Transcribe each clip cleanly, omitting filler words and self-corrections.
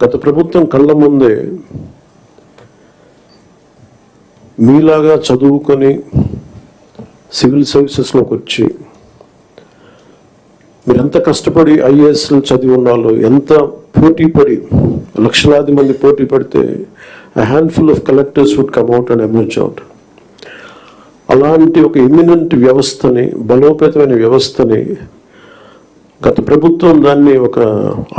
గత ప్రభుత్వం కళ్ళ ముందే మీలాగా చదువుకొని సివిల్ సర్వీసెస్లోకి వచ్చి మీరు ఎంత కష్టపడి ఐఏఎస్లు చదివి ఉన్నాలో, ఎంత పోటీ పడి లక్షలాది మంది పోటీ పడితే a handful of collectors would come out and emerge out. అలాంటి ఒక ఎమినెంట్ వ్యవస్థని, బలోపేతమైన వ్యవస్థని గత ప్రభుత్వం దాన్ని ఒక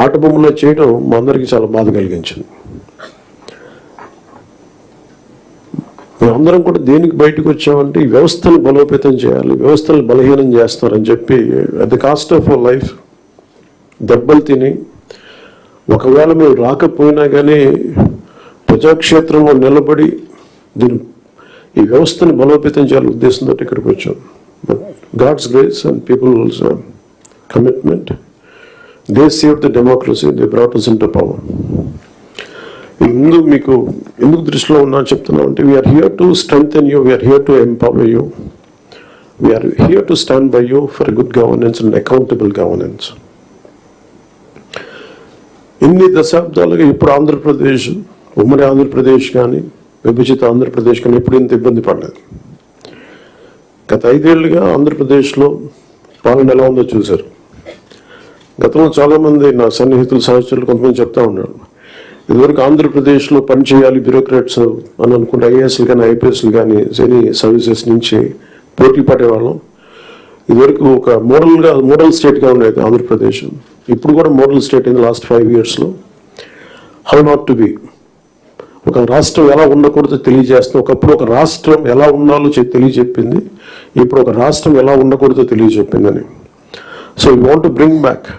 ఆటబొమ్మలో చేయడం మా అందరికీ చాలా బాధ కలిగించింది. మేమందరం కూడా దేనికి బయటకు వచ్చామంటే ఈ వ్యవస్థను బలోపేతం చేయాలి, వ్యవస్థను బలహీనం చేస్తారని చెప్పి at the cost of our life దెబ్బలు తిని, ఒకవేళ మేము రాకపోయినా కానీ ప్రజాక్షేత్రంలో నిలబడి ఈ వ్యవస్థను బలోపేతం చేయాలని ఉద్దేశంతో ఇక్కడికి వచ్చాం. But God's grace and people's commitment, they save the democracy, they brought us into power. ముందు మీకు ఎందుకు దృష్టిలో ఉన్నా చెప్తున్నాం అంటే, we are here to strengthen you, we are here to empower you, we are here to stand by you for good governance and accountable governance. ఇన్ని దశాబ్దాలుగా ఇప్పుడు ఆంధ్రప్రదేశ్, ఉమ్మడి ఆంధ్రప్రదేశ్ కానీ విభజిత ఆంధ్రప్రదేశ్ కానీ ఎప్పుడు ఇంత ఇబ్బంది పడలేదు. గత 5 ఏళ్ళుగా ఆంధ్రప్రదేశ్లో పాలన ఎలా ఉందో చూశారు. గతంలో చాలామంది నా సన్నిహితులు, సహచరులు కొంతమంది చెప్తా ఉన్నారు, ఇదివరకు ఆంధ్రప్రదేశ్లో పనిచేయాలి బ్యూరోక్రాట్స్ అని అనుకుంటే ఐఏఎస్లు కానీ ఐపీఎస్లు కానీ ఎనీ సర్వీసెస్ నుంచి పోటీ పడేవాళ్ళం. ఇదివరకు ఒక మోడల్ స్టేట్గా ఉండేది ఆంధ్రప్రదేశ్. ఇప్పుడు కూడా మోడల్ స్టేట్ ఇన్ లాస్ట్ 5 yearsలో. హౌ నాట్ టు బి, ఒక రాష్ట్రం ఎలా ఉండకూడదో తెలియజేస్తుంది. ఒకప్పుడు ఒక రాష్ట్రం ఎలా ఉండాలో తెలియజెప్పింది, ఇప్పుడు ఒక రాష్ట్రం ఎలా ఉండకూడదో తెలియజెప్పిందని. So we want to bring back,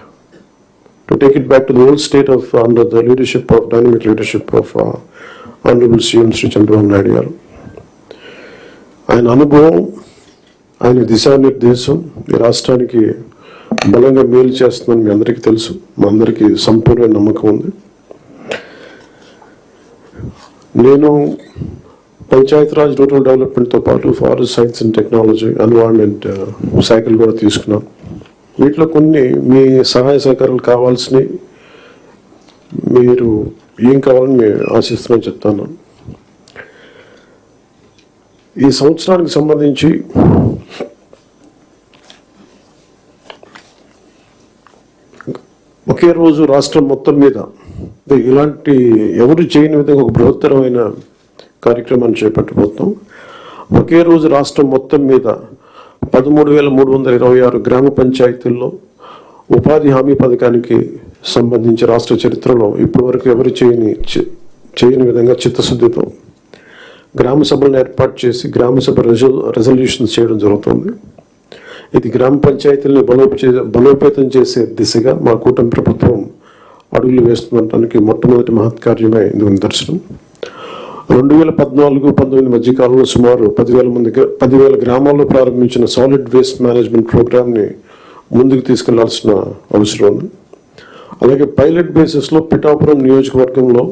to take it back to the old state of under the leadership of dynamic leadership of Honorable CM Sri Chandrababu Naidu garu. ఆయన అనుభవం, ఆయన దిశానిర్దేశం ఈ రాష్ట్రానికి బలంగా మేలు చేస్తుందని మీ అందరికీ తెలుసు, మా అందరికీ సంపూర్ణ నమ్మకం ఉంది. నేను పంచాయతీరాజ్ రూరల్ డెవలప్మెంట్తో పాటు forest science and technology, environment శాఖలు కూడా తీసుకున్నాను. వీటిలో కొన్ని మీ సహాయ సహకారాలు కావాల్సినవి, మీరు ఏం కావాలని మేము ఆశిస్తున్నాం చెప్తాను. ఈ సంవత్సరానికి సంబంధించి ఒకే రోజు రాష్ట్రం మొత్తం మీద ఇలాంటి ఎవరు చేయని విధంగా ఒక బృహత్తరమైన కార్యక్రమాన్ని చేపట్టబోతున్నాం. ఒకే రోజు రాష్ట్రం మొత్తం మీద 13,326 గ్రామ పంచాయతీల్లో ఉపాధి హామీ పథకానికి సంబంధించి రాష్ట్ర చరిత్రలో ఇప్పటివరకు ఎవరు చేయని విధంగా చిత్తశుద్ధితో గ్రామ సభలను ఏర్పాటు చేసి గ్రామ సభ రెజల్యూషన్స్ చేయడం జరుగుతుంది. ఇది గ్రామ పంచాయతీలని బలోపేతం చేసే దిశగా మా కూటమి ప్రభుత్వం అడుగులు వేస్తుండటానికి మొట్టమొదటి మహత్కార్యమే ఇందుకు నిదర్శనం. 2014-19 మధ్యకాలంలో సుమారు 10,000 గ్రామాల్లో ప్రారంభించిన సాలిడ్ వేస్ట్ మేనేజ్మెంట్ ప్రోగ్రామ్ని ముందుకు తీసుకెళ్లాల్సిన అవసరం ఉంది. అలాగే పైలట్ బేసిస్లో పిఠాపురం నియోజకవర్గంలో